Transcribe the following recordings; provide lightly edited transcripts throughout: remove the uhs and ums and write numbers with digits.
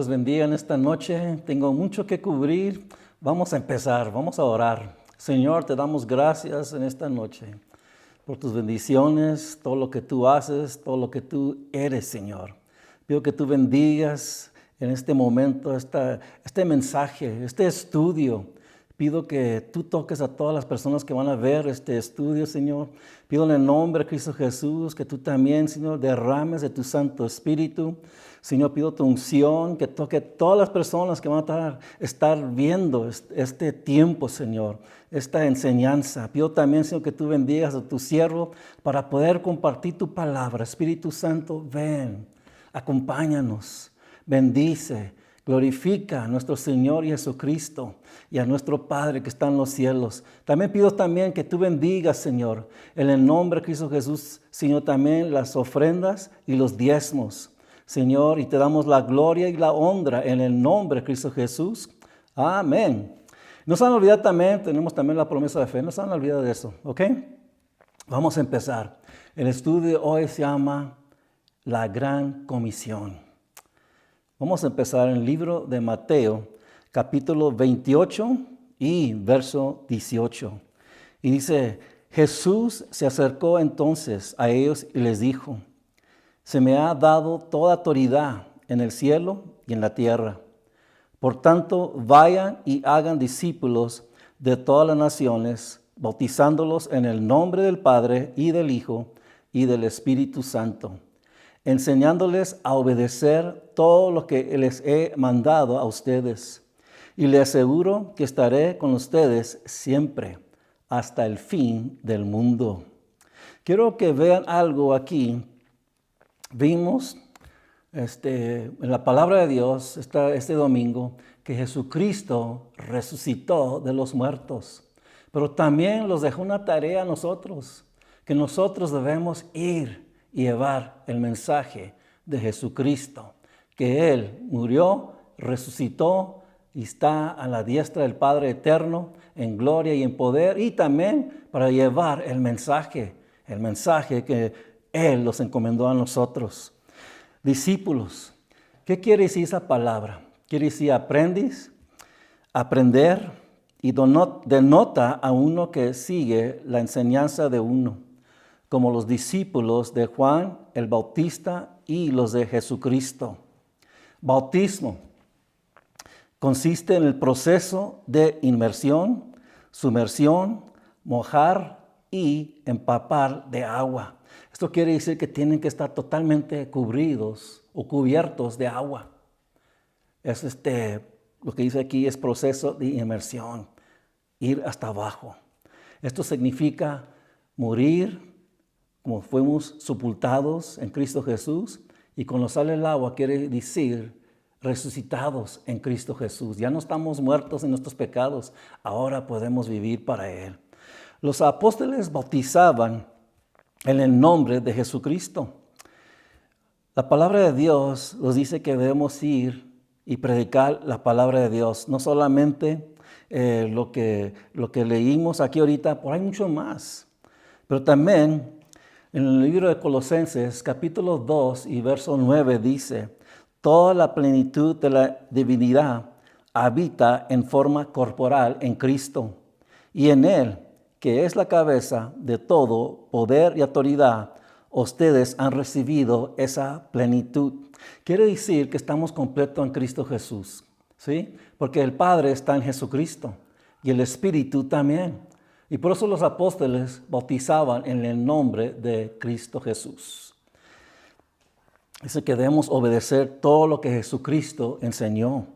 les bendiga en esta noche. Tengo mucho que cubrir. Vamos a empezar, vamos a orar. Señor, te damos gracias en esta noche por tus bendiciones, todo lo que tú haces, todo lo que tú eres, Señor. Pido que tú bendigas en este momento este mensaje, este estudio. Pido que tú toques a todas las personas que van a ver este estudio, Señor. Pido en el nombre de Cristo Jesús que tú también, Señor, derrames de tu Santo Espíritu. Señor, pido tu unción, que toque a todas las personas que van a estar viendo este tiempo, Señor, esta enseñanza. Pido también, Señor, que tú bendigas a tu siervo para poder compartir tu palabra. Espíritu Santo, ven, acompáñanos, bendice. Glorifica a nuestro Señor Jesucristo y a nuestro Padre que está en los cielos. También pido también que tú bendigas, Señor, en el nombre de Cristo Jesús, Señor, también las ofrendas y los diezmos. Señor, y te damos la gloria y la honra en el nombre de Cristo Jesús. Amén. No se han olvidado también, tenemos también la promesa de fe, no se han olvidado de eso, ¿ok? Vamos a empezar. El estudio de hoy se llama La Gran Comisión. Vamos a empezar en el libro de Mateo, capítulo 28 y verso 18. Y dice, Jesús se acercó entonces a ellos y les dijo, se me ha dado toda autoridad en el cielo y en la tierra. Por tanto, vayan y hagan discípulos de todas las naciones, bautizándolos en el nombre del Padre y del Hijo y del Espíritu Santo, enseñándoles a obedecer todo lo que les he mandado a ustedes. Y les aseguro que estaré con ustedes siempre, hasta el fin del mundo. Quiero que vean algo aquí. Vimos en la palabra de Dios este domingo que Jesucristo resucitó de los muertos. Pero también nos dejó una tarea a nosotros, que nosotros debemos ir y llevar el mensaje de Jesucristo, que Él murió, resucitó y está a la diestra del Padre eterno en gloria y en poder, y también para llevar el mensaje que Él nos encomendó a nosotros. Discípulos, ¿qué quiere decir esa palabra? Quiere decir aprendiz, aprender, y denota a uno que sigue la enseñanza de uno, como los discípulos de Juan el Bautista y los de Jesucristo. Bautismo consiste en el proceso de inmersión, sumersión, mojar y empapar de agua. Esto quiere decir que tienen que estar totalmente cubridos o cubiertos de agua. Es lo que dice aquí es proceso de inmersión, ir hasta abajo. Esto significa morir como fuimos sepultados en Cristo Jesús, y cuando sale el agua quiere decir resucitados en Cristo Jesús. Ya no estamos muertos en nuestros pecados, ahora podemos vivir para Él. Los apóstoles bautizaban en el nombre de Jesucristo. La palabra de Dios nos dice que debemos ir y predicar la palabra de Dios, no solamente lo que leímos aquí ahorita, pero hay mucho más. Pero también en el libro de Colosenses, capítulo 2 y verso 9 dice, toda la plenitud de la divinidad habita en forma corporal en Cristo, y en Él, que es la cabeza de todo poder y autoridad, ustedes han recibido esa plenitud. Quiere decir que estamos completos en Cristo Jesús, ¿sí? Porque el Padre está en Jesucristo y el Espíritu también. Y por eso los apóstoles bautizaban en el nombre de Cristo Jesús. Dice que debemos obedecer todo lo que Jesucristo enseñó.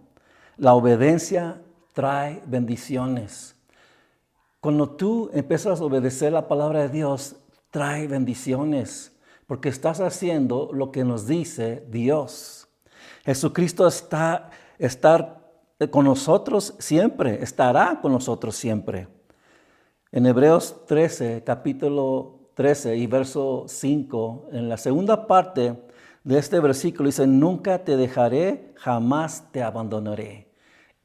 La obediencia trae bendiciones. Cuando tú empiezas a obedecer la palabra de Dios, trae bendiciones, porque estás haciendo lo que nos dice Dios. Jesucristo está con nosotros siempre, estará con nosotros siempre. En Hebreos 13, capítulo 13 y verso 5, en la segunda parte de este versículo dice, nunca te dejaré, jamás te abandonaré.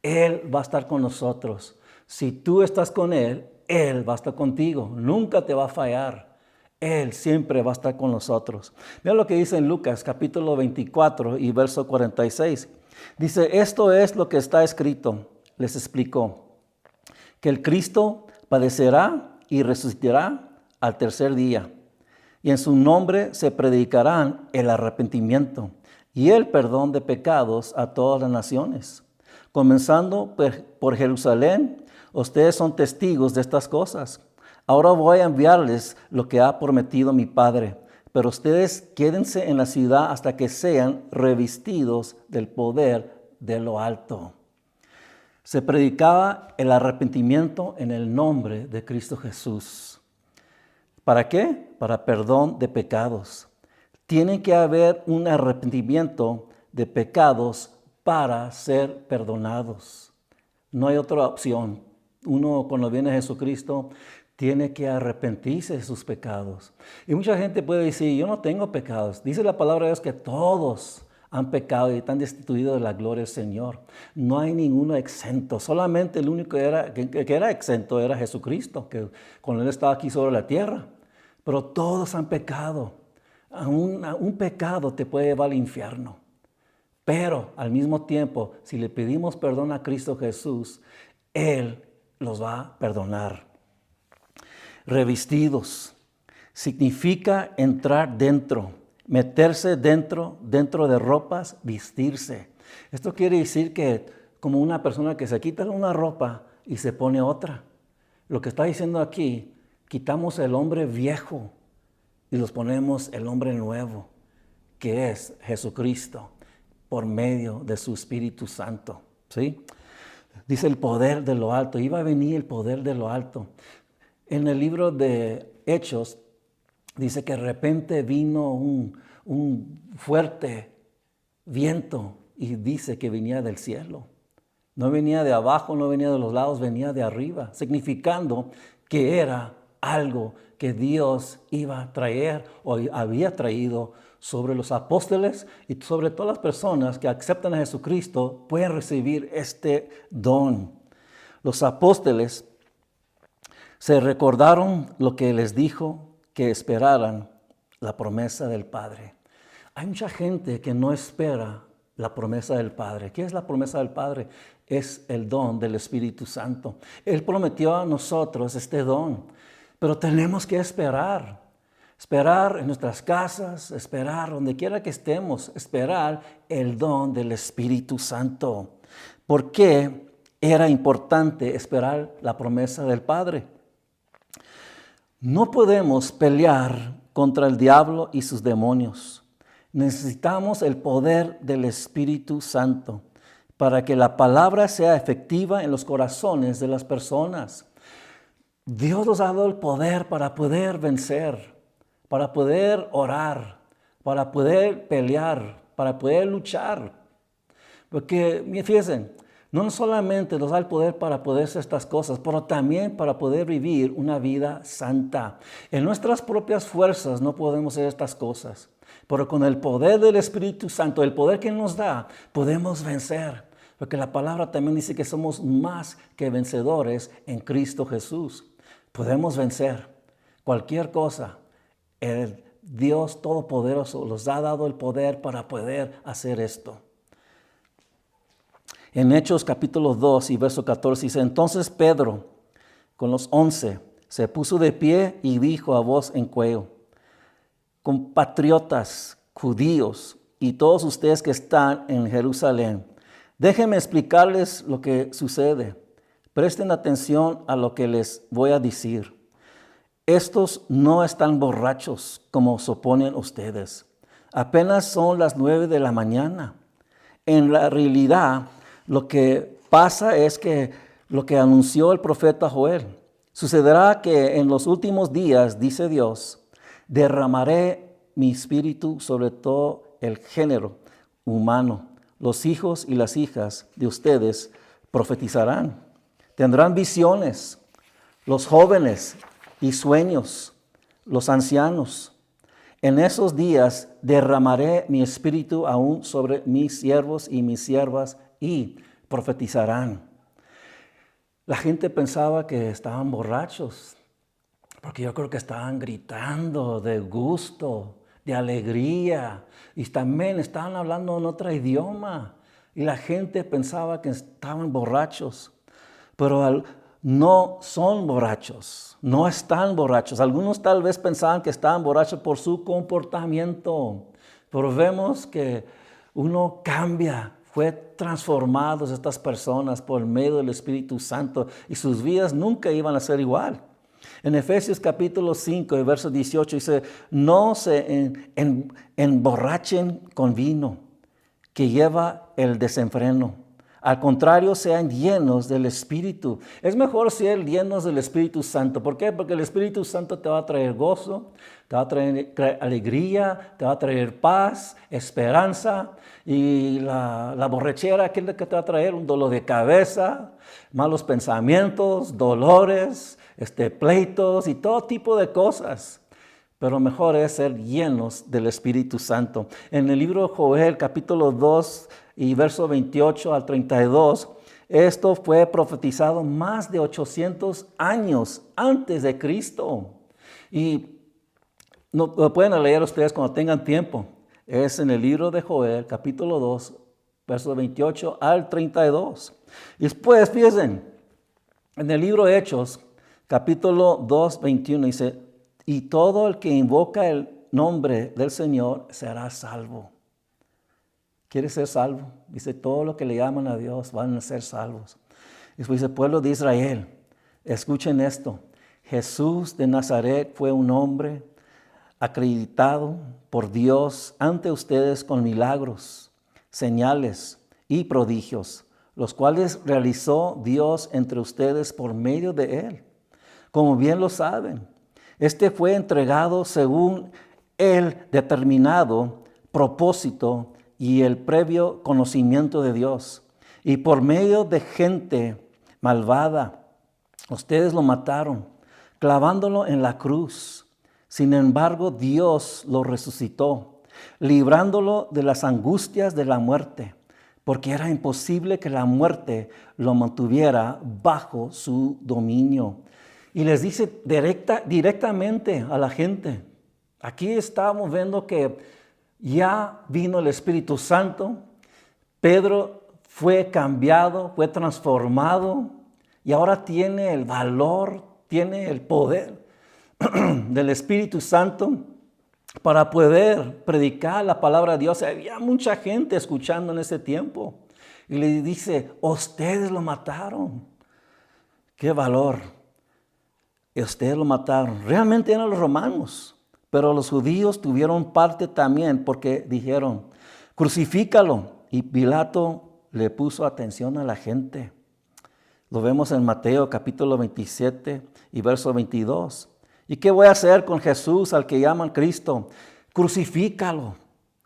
Él va a estar con nosotros. Si tú estás con Él, Él va a estar contigo. Nunca te va a fallar. Él siempre va a estar con nosotros. Mira lo que dice en Lucas capítulo 24 y verso 46. Dice, esto es lo que está escrito, les explicó, que el Cristo padecerá y resucitará al tercer día, y en su nombre se predicarán el arrepentimiento y el perdón de pecados a todas las naciones. Comenzando por Jerusalén, ustedes son testigos de estas cosas. Ahora voy a enviarles lo que ha prometido mi Padre, pero ustedes quédense en la ciudad hasta que sean revestidos del poder de lo alto. Se predicaba el arrepentimiento en el nombre de Cristo Jesús. ¿Para qué? Para perdón de pecados. Tiene que haber un arrepentimiento de pecados para ser perdonados. No hay otra opción. Uno cuando viene a Jesucristo tiene que arrepentirse de sus pecados. Y mucha gente puede decir, yo no tengo pecados. Dice la palabra de Dios que todos han pecado y están destituidos de la gloria del Señor. No hay ninguno exento. Solamente el único que era exento era Jesucristo, que cuando Él estaba aquí sobre la tierra. Pero todos han pecado. Un pecado te puede llevar al infierno. Pero al mismo tiempo, si le pedimos perdón a Cristo Jesús, Él los va a perdonar. Revestidos significa entrar dentro, meterse dentro de ropas, vestirse. Esto quiere decir que como una persona que se quita una ropa y se pone otra. Lo que está diciendo aquí, quitamos el hombre viejo y los ponemos el hombre nuevo, que es Jesucristo, por medio de su Espíritu Santo. ¿Sí? Dice el poder de lo alto. Iba a venir el poder de lo alto. En el libro de Hechos dice que de repente vino un fuerte viento y dice que venía del cielo. No venía de abajo, no venía de los lados, venía de arriba, significando que era algo que Dios iba a traer o había traído sobre los apóstoles y sobre todas las personas que aceptan a Jesucristo pueden recibir este don. Los apóstoles se recordaron lo que les dijo que esperaran la promesa del Padre. Hay mucha gente que no espera la promesa del Padre. ¿Qué es la promesa del Padre? Es el don del Espíritu Santo. Él prometió a nosotros este don, pero tenemos que esperar. Esperar en nuestras casas, esperar donde quiera que estemos, esperar el don del Espíritu Santo. ¿Por qué era importante esperar la promesa del Padre? No podemos pelear contra el diablo y sus demonios. Necesitamos el poder del Espíritu Santo para que la palabra sea efectiva en los corazones de las personas. Dios nos ha dado el poder para poder vencer, para poder orar, para poder pelear, para poder luchar. Porque, fíjense, no solamente nos da el poder para poder hacer estas cosas, pero también para poder vivir una vida santa. En nuestras propias fuerzas no podemos hacer estas cosas, pero con el poder del Espíritu Santo, el poder que nos da, podemos vencer. Porque la palabra también dice que somos más que vencedores en Cristo Jesús. Podemos vencer cualquier cosa. El Dios Todopoderoso nos ha dado el poder para poder hacer esto. En Hechos capítulo 2 y verso 14 dice, entonces Pedro con los 11 se puso de pie y dijo a voz en cuello, compatriotas judíos y todos ustedes que están en Jerusalén, déjenme explicarles lo que sucede. Presten atención a lo que les voy a decir. Estos no están borrachos como suponen ustedes. Apenas son las 9 de la mañana. En la realidad, lo que pasa es que lo que anunció el profeta Joel, sucederá que en los últimos días, dice Dios, derramaré mi espíritu sobre todo el género humano. Los hijos y las hijas de ustedes profetizarán. Tendrán visiones. Los jóvenes y sueños, los ancianos. En esos días derramaré mi espíritu aún sobre mis siervos y mis siervas y profetizarán. La gente pensaba que estaban borrachos, Porque yo creo que estaban gritando de gusto, de alegría, y también estaban hablando en otro idioma. Y la gente pensaba que estaban borrachos, pero no son borrachos, no están borrachos. Algunos tal vez pensaban que estaban borrachos por su comportamiento, pero vemos que uno cambia. Fue transformados estas personas por medio del Espíritu Santo y sus vidas nunca iban a ser igual. En Efesios capítulo 5, verso 18 dice, no se emborrachen con vino que lleva el desenfreno. Al contrario, sean llenos del Espíritu. Es mejor ser llenos del Espíritu Santo. ¿Por qué? Porque el Espíritu Santo te va a traer gozo, te va a traer alegría, te va a traer paz, esperanza. Y la borrachera, ¿qué es lo que te va a traer? Un dolor de cabeza, malos pensamientos, dolores, pleitos y todo tipo de cosas. Pero mejor es ser llenos del Espíritu Santo. En el libro de Joel, capítulo 2 y verso 28 al 32, esto fue profetizado más de 800 años antes de Cristo. Y lo pueden leer ustedes cuando tengan tiempo. Es en el libro de Joel, capítulo 2, verso 28 al 32. Y después, fíjense, en el libro de Hechos, capítulo 2, 21, dice, y todo el que invoca el nombre del Señor será salvo. ¿Quiere ser salvo? Dice, todo lo que le llaman a Dios van a ser salvos. Después dice, pueblo de Israel, escuchen esto. Jesús de Nazaret fue un hombre acreditado por Dios ante ustedes con milagros, señales y prodigios, los cuales realizó Dios entre ustedes por medio de él. Como bien lo saben, fue entregado según el determinado propósito y el previo conocimiento de Dios. Y por medio de gente malvada, ustedes lo mataron, clavándolo en la cruz. Sin embargo, Dios lo resucitó, librándolo de las angustias de la muerte, porque era imposible que la muerte lo mantuviera bajo su dominio. Y les dice directamente a la gente, aquí estamos viendo que ya vino el Espíritu Santo, Pedro fue cambiado, fue transformado y ahora tiene el valor, tiene el poder del Espíritu Santo para poder predicar la palabra de Dios. Había mucha gente escuchando en ese tiempo y le dice, ustedes lo mataron. ¡Qué valor! Ustedes lo mataron. Realmente eran los romanos, pero los judíos tuvieron parte también porque dijeron, crucifícalo. Y Pilato le puso atención a la gente. Lo vemos en Mateo capítulo 27 y verso 22. ¿Y qué voy a hacer con Jesús al que llaman Cristo? Crucifícalo.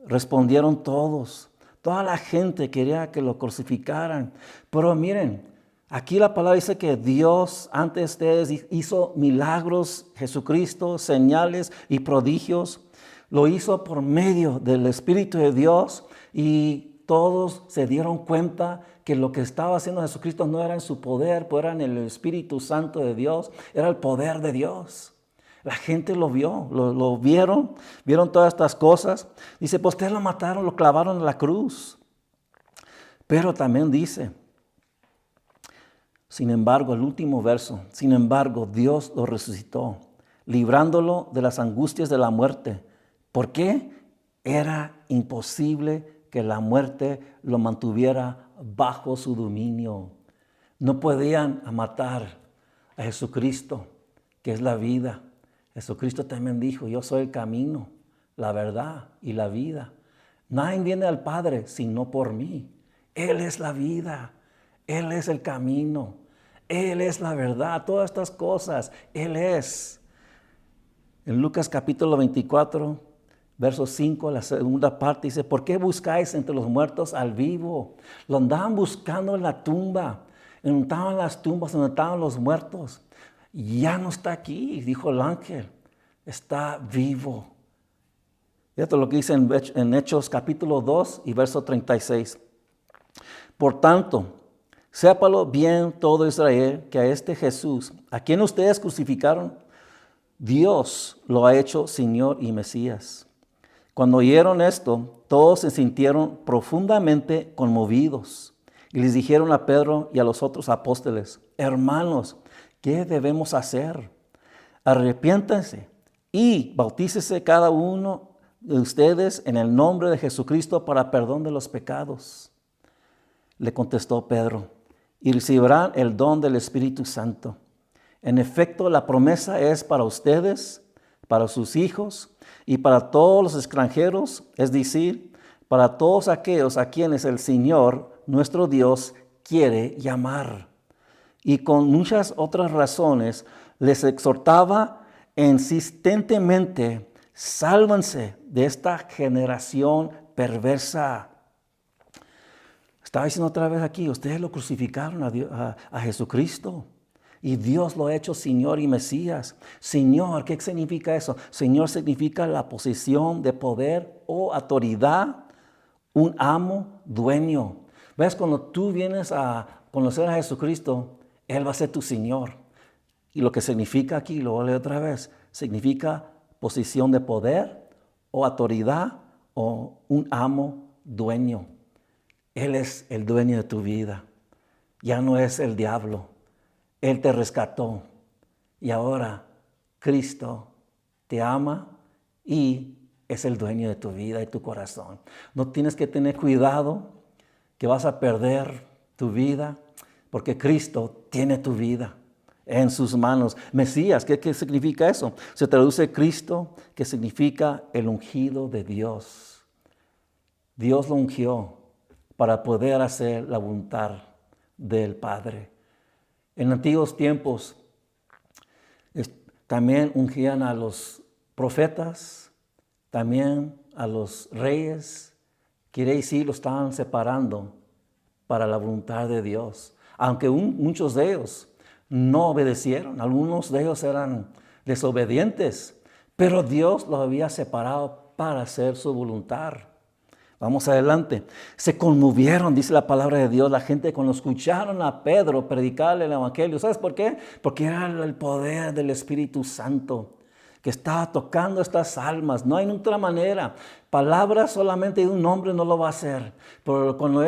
Respondieron todos. Toda la gente quería que lo crucificaran. Pero miren, aquí la palabra dice que Dios antes de ustedes hizo milagros, Jesucristo, señales y prodigios. Lo hizo por medio del Espíritu de Dios y todos se dieron cuenta que lo que estaba haciendo Jesucristo no era en su poder, pero era en el Espíritu Santo de Dios, era el poder de Dios. La gente lo vio, lo vieron todas estas cosas. Dice, pues ustedes lo mataron, lo clavaron en la cruz. Pero también dice, sin embargo, el último verso, sin embargo, Dios lo resucitó, librándolo de las angustias de la muerte. ¿Por qué? Era imposible que la muerte lo mantuviera bajo su dominio. No podían matar a Jesucristo, que es la vida. Jesucristo también dijo, yo soy el camino, la verdad y la vida. Nadie viene al Padre sino por mí. Él es la vida, Él es el camino, Él es la verdad, todas estas cosas, Él es. En Lucas capítulo 24, verso 5, la segunda parte dice, ¿por qué buscáis entre los muertos al vivo? Lo andaban buscando en la tumba, donde estaban las tumbas, donde estaban los muertos. Ya no está aquí, dijo el ángel, está vivo. Esto es lo que dice en Hechos capítulo 2 y verso 36. Por tanto, sépalo bien todo Israel, que a este Jesús, a quien ustedes crucificaron, Dios lo ha hecho Señor y Mesías. Cuando oyeron esto, todos se sintieron profundamente conmovidos y les dijeron a Pedro y a los otros apóstoles: hermanos, ¿qué debemos hacer? Arrepiéntanse y bautícese cada uno de ustedes en el nombre de Jesucristo para perdón de los pecados. Le contestó Pedro: y recibirán el don del Espíritu Santo. En efecto, la promesa es para ustedes, para sus hijos y para todos los extranjeros, es decir, para todos aquellos a quienes el Señor, nuestro Dios, quiere llamar. Y con muchas otras razones les exhortaba insistentemente: sálvanse de esta generación perversa. Estaba diciendo otra vez aquí, ustedes lo crucificaron a Jesucristo. Y Dios lo ha hecho Señor y Mesías. Señor, ¿qué significa eso? Señor significa la posición de poder o autoridad, un amo, dueño. ¿Ves? Cuando tú vienes a conocer a Jesucristo, Él va a ser tu Señor. Y lo que significa aquí, lo voy a leer otra vez, significa posición de poder o autoridad o un amo, dueño. Él es el dueño de tu vida. Ya no es el diablo. Él te rescató y ahora Cristo te ama y es el dueño de tu vida y tu corazón. No tienes que tener cuidado que vas a perder tu vida porque Cristo tiene tu vida en sus manos. Mesías, ¿qué significa eso? Se traduce Cristo, que significa el ungido de Dios. Dios lo ungió para poder hacer la voluntad del Padre. En antiguos tiempos también ungían a los profetas, también a los reyes. Quiere decir, lo estaban separando para la voluntad de Dios. Aunque muchos de ellos no obedecieron, algunos de ellos eran desobedientes, pero Dios los había separado para hacer su voluntad. Vamos adelante. Se conmovieron, dice la palabra de Dios, la gente cuando escucharon a Pedro predicarle el evangelio. ¿Sabes por qué? Porque era el poder del Espíritu Santo que estaba tocando estas almas. No hay otra manera. Palabras solamente de un hombre no lo va a hacer. Pero cuando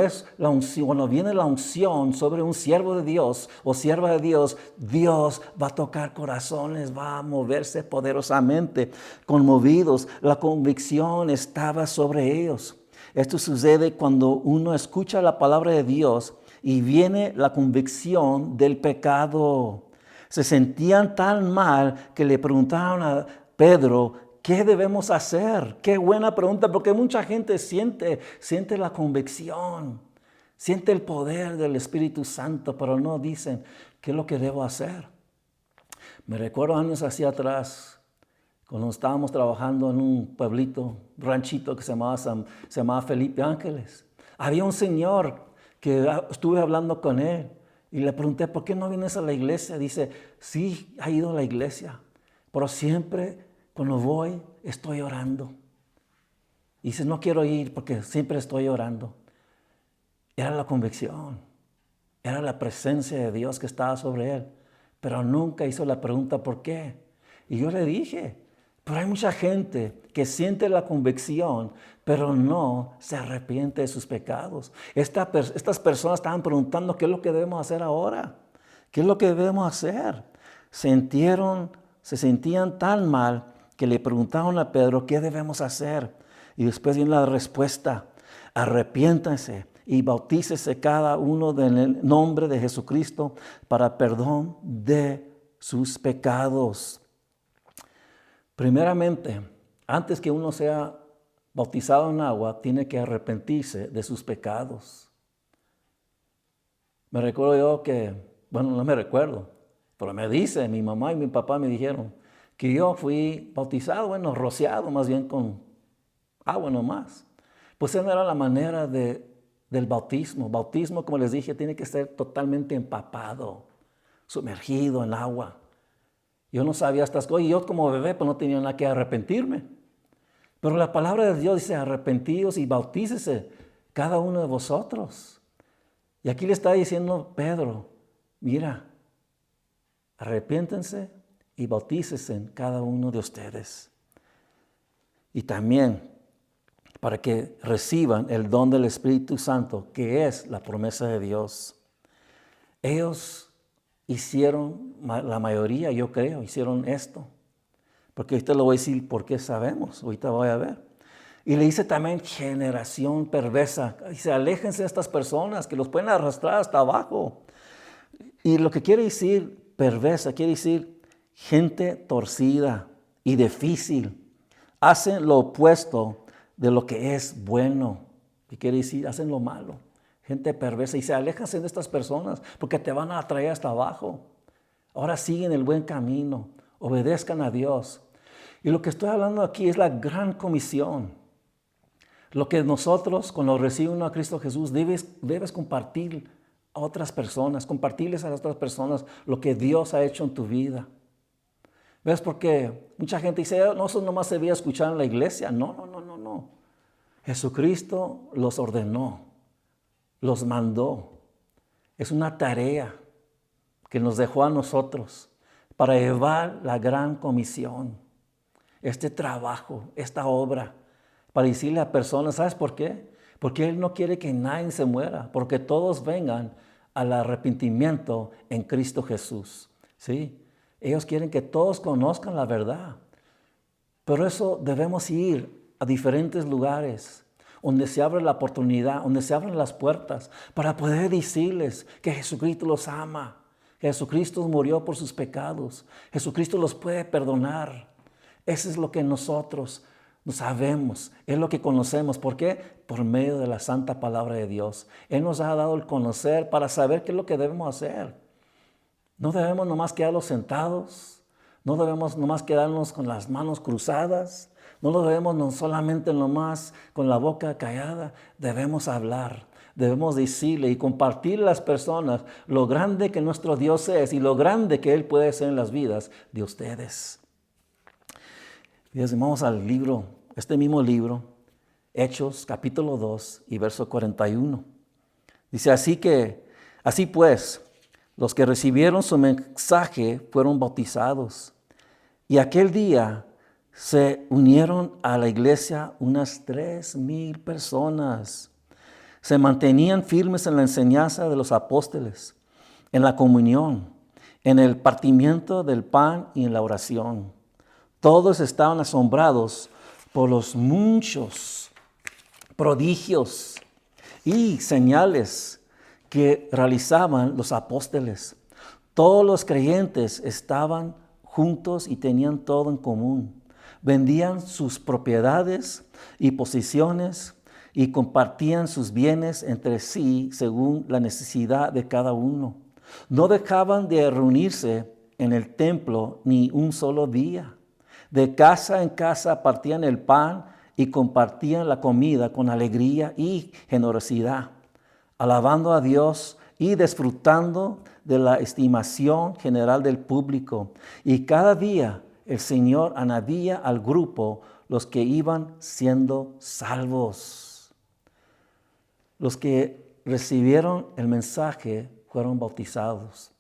viene la unción sobre un siervo de Dios o sierva de Dios, Dios va a tocar corazones, va a moverse poderosamente, conmovidos. La convicción estaba sobre ellos. Esto sucede cuando uno escucha la palabra de Dios y viene la convicción del pecado. Se sentían tan mal que le preguntaron a Pedro: ¿qué debemos hacer? Qué buena pregunta, porque mucha gente siente la convicción, siente el poder del Espíritu Santo, pero no dicen qué es lo que debo hacer. Me recuerdo años hacia atrás, cuando estábamos trabajando en un pueblito, ranchito que se llamaba Felipe Ángeles. Había un señor que estuve hablando con él y le pregunté: ¿por qué no vienes a la iglesia? Dice: sí, ha ido a la iglesia, pero siempre cuando voy estoy orando. Dice: no quiero ir porque siempre estoy orando. Era la convicción, era la presencia de Dios que estaba sobre él, pero nunca hizo la pregunta ¿por qué? Y yo le dije: pero hay mucha gente que siente la convicción, pero no se arrepiente de sus pecados. Estas personas estaban preguntando: ¿qué es lo que debemos hacer ahora? ¿Qué es lo que debemos hacer? Se sentían tan mal que le preguntaron a Pedro: ¿qué debemos hacer? Y después viene la respuesta: arrepiéntanse y bautícese cada uno en el nombre de Jesucristo para perdón de sus pecados. Primeramente, antes que uno sea bautizado en agua, tiene que arrepentirse de sus pecados. Me recuerdo yo que, no me recuerdo, pero me dice, mi mamá y mi papá me dijeron que yo fui bautizado, rociado más bien con agua nomás. Pues esa no era la manera del bautismo. Bautismo, como les dije, tiene que ser totalmente empapado, sumergido en agua. Yo no sabía estas cosas y yo como bebé pues no tenía nada que arrepentirme. Pero la palabra de Dios dice: arrepentíos y bautícese cada uno de vosotros. Y aquí le está diciendo Pedro: mira, arrepiéntense y bautícese en cada uno de ustedes. Y también para que reciban el don del Espíritu Santo, que es la promesa de Dios. Ellos hicieron, la mayoría yo creo, hicieron esto. Porque ahorita lo voy a decir porque sabemos, ahorita voy a ver. Y le dice también generación perversa. Dice, aléjense de estas personas que los pueden arrastrar hasta abajo. Y lo que quiere decir perversa, quiere decir gente torcida y difícil. Hacen lo opuesto de lo que es bueno. ¿Qué quiere decir? Hacen lo malo. Gente perversa. Y se aléjense de estas personas porque te van a traer hasta abajo. Ahora siguen el buen camino. Obedezcan a Dios. Y lo que estoy hablando aquí es la gran comisión. Lo que nosotros, cuando recibimos a Cristo Jesús, debes compartir a otras personas, compartirles a otras personas lo que Dios ha hecho en tu vida. ¿Ves? Porque mucha gente dice, no, eso nomás se debía escuchar en la iglesia. No. Jesucristo los ordenó, los mandó. Es una tarea que nos dejó a nosotros para llevar la gran comisión. Este trabajo, esta obra, para decirle a personas, ¿sabes por qué? Porque Él no quiere que nadie se muera, porque todos vengan al arrepentimiento en Cristo Jesús. ¿Sí? Ellos quieren que todos conozcan la verdad. Pero eso debemos ir a diferentes lugares, donde se abre la oportunidad, donde se abren las puertas, para poder decirles que Jesucristo los ama, que Jesucristo murió por sus pecados, Jesucristo los puede perdonar. Eso es lo que nosotros sabemos, es lo que conocemos. ¿Por qué? Por medio de la santa palabra de Dios. Él nos ha dado el conocer para saber qué es lo que debemos hacer. No debemos nomás quedarnos sentados, no debemos nomás quedarnos con las manos cruzadas, no debemos no solamente nomás con la boca callada, debemos hablar. Debemos decirle y compartir a las personas lo grande que nuestro Dios es y lo grande que Él puede ser en las vidas de ustedes. Vamos al libro, este mismo libro, Hechos, capítulo 2 y verso 41. Dice, así pues, los que recibieron su mensaje fueron bautizados. Y aquel día se unieron a la iglesia unas 3,000 personas. Se mantenían firmes en la enseñanza de los apóstoles, en la comunión, en el partimiento del pan y en la oración. Todos estaban asombrados por los muchos prodigios y señales que realizaban los apóstoles. Todos los creyentes estaban juntos y tenían todo en común. Vendían sus propiedades y posesiones y compartían sus bienes entre sí según la necesidad de cada uno. No dejaban de reunirse en el templo ni un solo día. De casa en casa partían el pan y compartían la comida con alegría y generosidad, alabando a Dios y disfrutando de la estimación general del público. Y cada día el Señor añadía al grupo los que iban siendo salvos. Los que recibieron el mensaje fueron bautizados.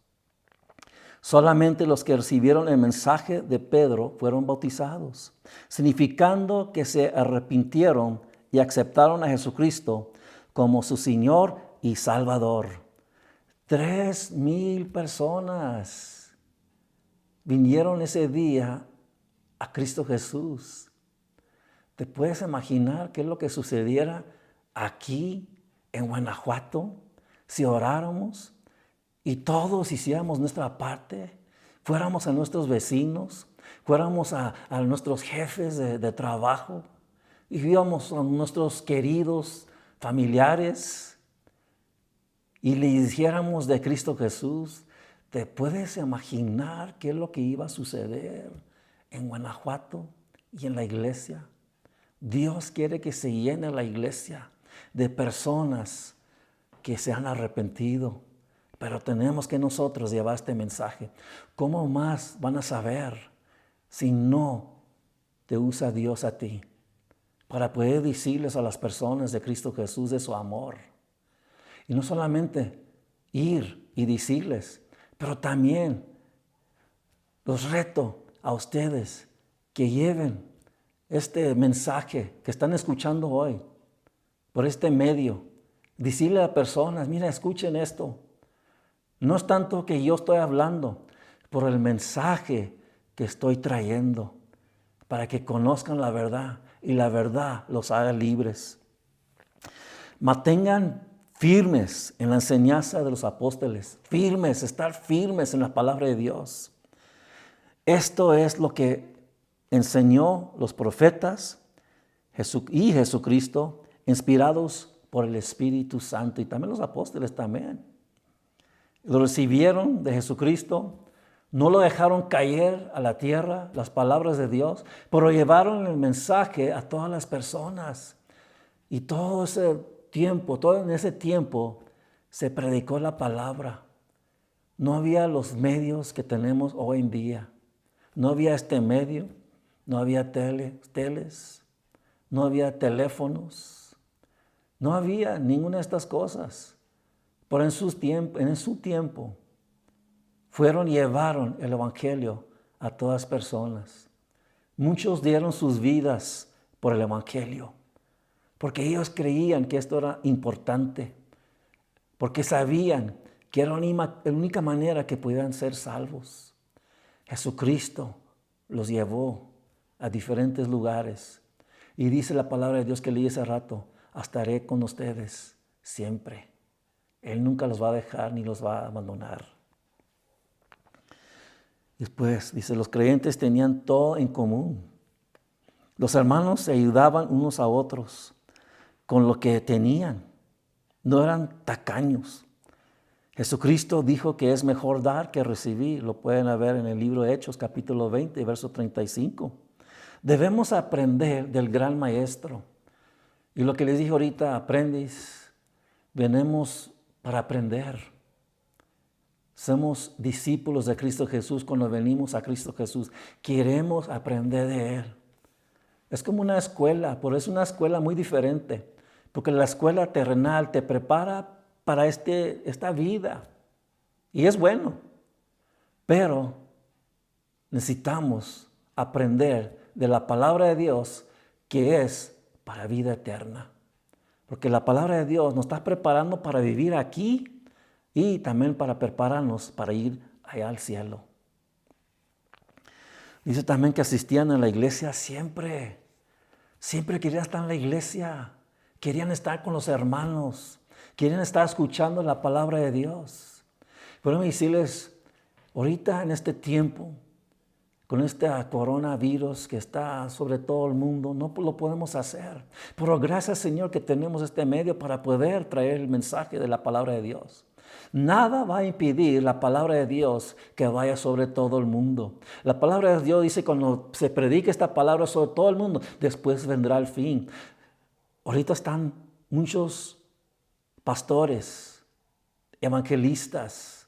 Solamente los que recibieron el mensaje de Pedro fueron bautizados, significando que se arrepintieron y aceptaron a Jesucristo como su Señor y Salvador. 3,000 personas vinieron ese día a Cristo Jesús. ¿Te puedes imaginar qué es lo que sucediera aquí en Guanajuato si oráramos y todos hiciéramos nuestra parte? Fuéramos a nuestros vecinos, fuéramos a nuestros jefes de trabajo y íbamos a nuestros queridos familiares y le dijéramos de Cristo Jesús. ¿Te puedes imaginar qué es lo que iba a suceder en Guanajuato y en la iglesia? Dios quiere que se llene la iglesia de personas que se han arrepentido, pero tenemos que nosotros llevar este mensaje. ¿Cómo más van a saber si no te usa Dios a ti para poder decirles a las personas de Cristo Jesús de su amor? Y no solamente ir y decirles, pero también Los reto a ustedes que lleven este mensaje que están escuchando hoy por este medio. Decirle a personas, mira, escuchen esto. No es tanto que yo estoy hablando, por el mensaje que estoy trayendo, para que conozcan la verdad y la verdad los haga libres. Mantengan firmes en la enseñanza de los apóstoles, firmes, estar firmes en la palabra de Dios. Esto es lo que enseñó los profetas y Jesucristo, inspirados por el Espíritu Santo, y también los apóstoles también. Lo recibieron de Jesucristo, no lo dejaron caer a la tierra, las palabras de Dios, pero llevaron el mensaje a todas las personas. Y todo en ese tiempo se predicó la palabra. No había los medios que tenemos hoy en día. No había este medio, no había teles, no había teléfonos, no había ninguna de estas cosas. Pero en su tiempo llevaron el Evangelio a todas personas. Muchos dieron sus vidas por el Evangelio, porque ellos creían que esto era importante, porque sabían que era la única manera que podían ser salvos. Jesucristo los llevó a diferentes lugares. Y dice la palabra de Dios que leí hace rato, estaré con ustedes siempre. Él nunca los va a dejar ni los va a abandonar. Después dice, los creyentes tenían todo en común. Los hermanos se ayudaban unos a otros con lo que tenían. No eran tacaños. Jesucristo dijo que es mejor dar que recibir. Lo pueden ver en el libro de Hechos, capítulo 20, verso 35. Debemos aprender del gran maestro. Y lo que les dije ahorita, aprendiz, venimos para aprender. Somos discípulos de Cristo Jesús cuando venimos a Cristo Jesús. Queremos aprender de Él. Es como una escuela, pero es una escuela muy diferente. Porque la escuela terrenal te prepara para esta vida. Y es bueno. Pero necesitamos aprender de la palabra de Dios que es para vida eterna. Porque la palabra de Dios nos está preparando para vivir aquí y también para prepararnos para ir allá al cielo. Dice también que asistían a la iglesia siempre. Siempre querían estar en la iglesia. Querían estar con los hermanos. Querían estar escuchando la palabra de Dios. Pero decirles, ahorita en este tiempo, con este coronavirus que está sobre todo el mundo, no lo podemos hacer. Pero gracias, Señor, que tenemos este medio para poder traer el mensaje de la palabra de Dios. Nada va a impedir la palabra de Dios que vaya sobre todo el mundo. La palabra de Dios dice cuando se predique esta palabra sobre todo el mundo, después vendrá el fin. Ahorita están muchos pastores, evangelistas,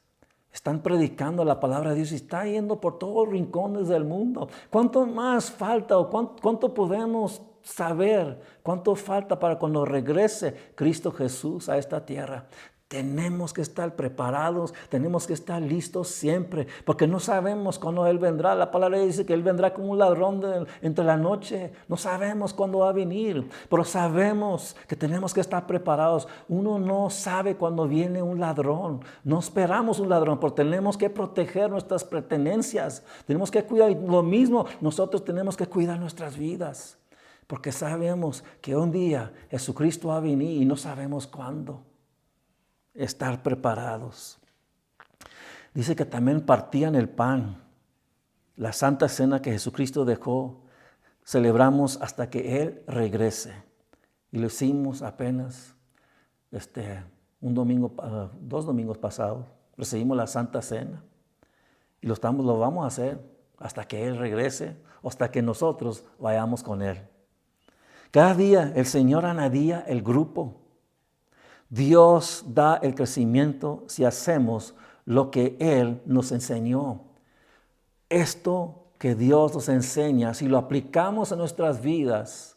están predicando la palabra de Dios y está yendo por todos los rincones del mundo. ¿Cuánto más falta o cuánto podemos saber? ¿Cuánto falta para cuando regrese Cristo Jesús a esta tierra? Tenemos que estar preparados, tenemos que estar listos siempre, porque no sabemos cuándo Él vendrá. La palabra dice que Él vendrá como un ladrón entre la noche. No sabemos cuándo va a venir, pero sabemos que tenemos que estar preparados. Uno no sabe cuándo viene un ladrón. No esperamos un ladrón, pero tenemos que proteger nuestras pertenencias. Tenemos que cuidar lo mismo. Nosotros tenemos que cuidar nuestras vidas, porque sabemos que un día Jesucristo va a venir y no sabemos cuándo. Estar preparados. Dice que también partían el pan, la santa cena que Jesucristo dejó, celebramos hasta que Él regrese. Y lo hicimos apenas un domingo, 2 domingos pasados, recibimos la santa cena. Y lo vamos a hacer hasta que Él regrese o hasta que nosotros vayamos con Él. Cada día el Señor añadía el grupo. Dios da el crecimiento si hacemos lo que Él nos enseñó. Esto que Dios nos enseña, si lo aplicamos en nuestras vidas,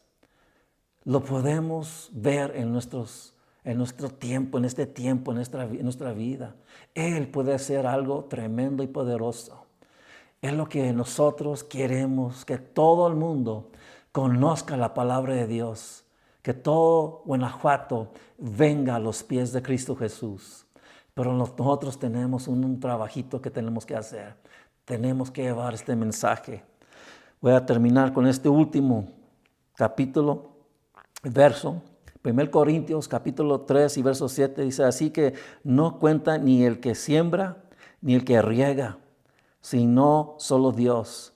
lo podemos ver en nuestro tiempo, en este tiempo, en nuestra vida. Él puede hacer algo tremendo y poderoso. Es lo que nosotros queremos, que todo el mundo conozca la palabra de Dios, que todo Guanajuato venga a los pies de Cristo Jesús. Pero nosotros tenemos un trabajito que tenemos que hacer. Tenemos que llevar este mensaje. Voy a terminar con este último capítulo, verso. 1 Corintios capítulo 3 y verso 7 dice, así que no cuenta ni el que siembra ni el que riega, sino solo Dios,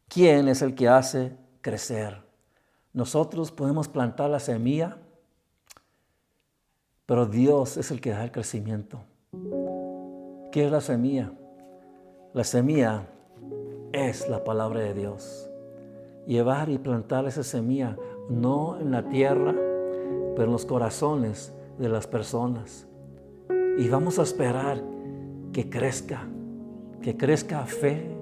quien es el que hace crecer. Nosotros podemos plantar la semilla, pero Dios es el que da el crecimiento. ¿Qué es la semilla? La semilla es la palabra de Dios. Llevar y plantar esa semilla, no en la tierra, pero en los corazones de las personas. Y vamos a esperar que crezca fe,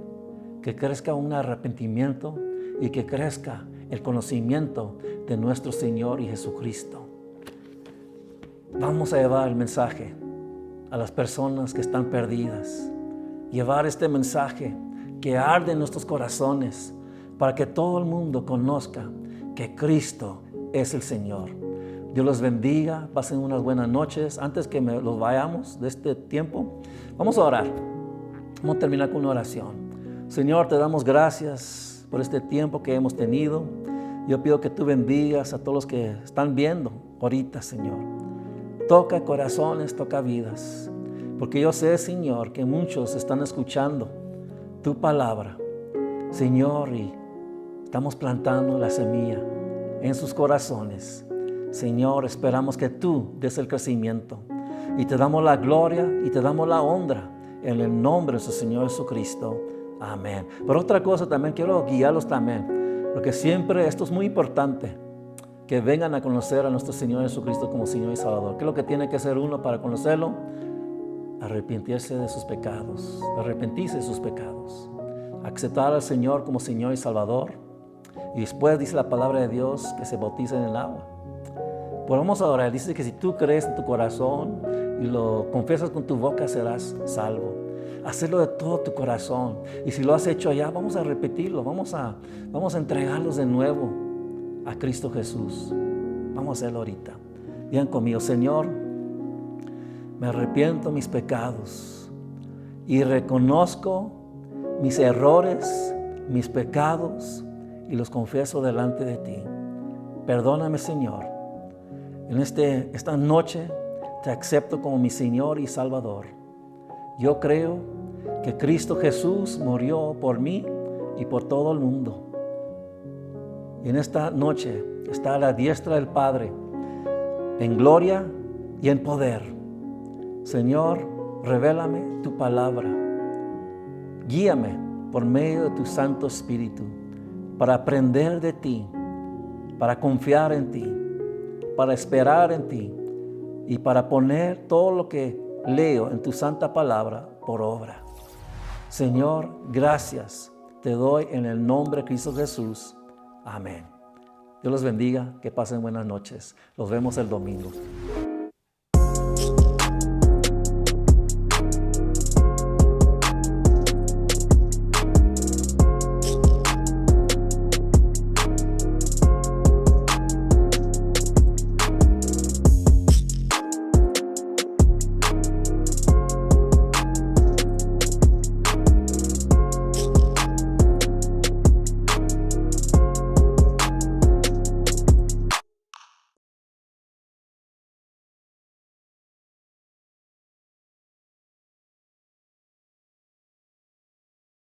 que crezca un arrepentimiento y que crezca el conocimiento de nuestro Señor y Jesucristo. Vamos a llevar el mensaje a las personas que están perdidas. Llevar este mensaje que arde en nuestros corazones para que todo el mundo conozca que Cristo es el Señor. Dios los bendiga, pasen unas buenas noches. Antes que los vayamos de este tiempo, vamos a orar. Vamos a terminar con una oración. Señor, te damos gracias por este tiempo que hemos tenido. Yo pido que tú bendigas a todos los que están viendo ahorita, Señor. Toca corazones, toca vidas. Porque yo sé, Señor, que muchos están escuchando tu palabra, Señor, y estamos plantando la semilla en sus corazones. Señor, esperamos que tú des el crecimiento. Y te damos la gloria y te damos la honra en el nombre de nuestro Señor Jesucristo. Amén. Pero otra cosa también, quiero guiarlos también, porque siempre esto es muy importante, que vengan a conocer a nuestro Señor Jesucristo como Señor y Salvador. ¿Qué es lo que tiene que hacer uno para conocerlo? Arrepentirse de sus pecados, arrepentirse de sus pecados, aceptar al Señor como Señor y Salvador, y después dice la palabra de Dios que se bautiza en el agua. Pues vamos a orar. Dice que si tú crees en tu corazón y lo confiesas con tu boca, serás salvo. Hacerlo de todo tu corazón. Y si lo has hecho allá, vamos a repetirlo. Vamos a entregarlos de nuevo a Cristo Jesús. Vamos a hacerlo ahorita. Digan conmigo, Señor, me arrepiento de mis pecados y reconozco mis errores, mis pecados y los confieso delante de ti. Perdóname, Señor. En esta noche te acepto como mi Señor y Salvador. Yo creo que Cristo Jesús murió por mí y por todo el mundo. Y en esta noche está a la diestra del Padre, en gloria y en poder. Señor, revélame tu palabra. Guíame por medio de tu Santo Espíritu para aprender de ti, para confiar en ti, para esperar en ti y para poner todo lo que leo en tu santa palabra por obra. Señor, gracias te doy en el nombre de Cristo Jesús. Amén. Dios los bendiga, que pasen buenas noches. Los vemos el domingo.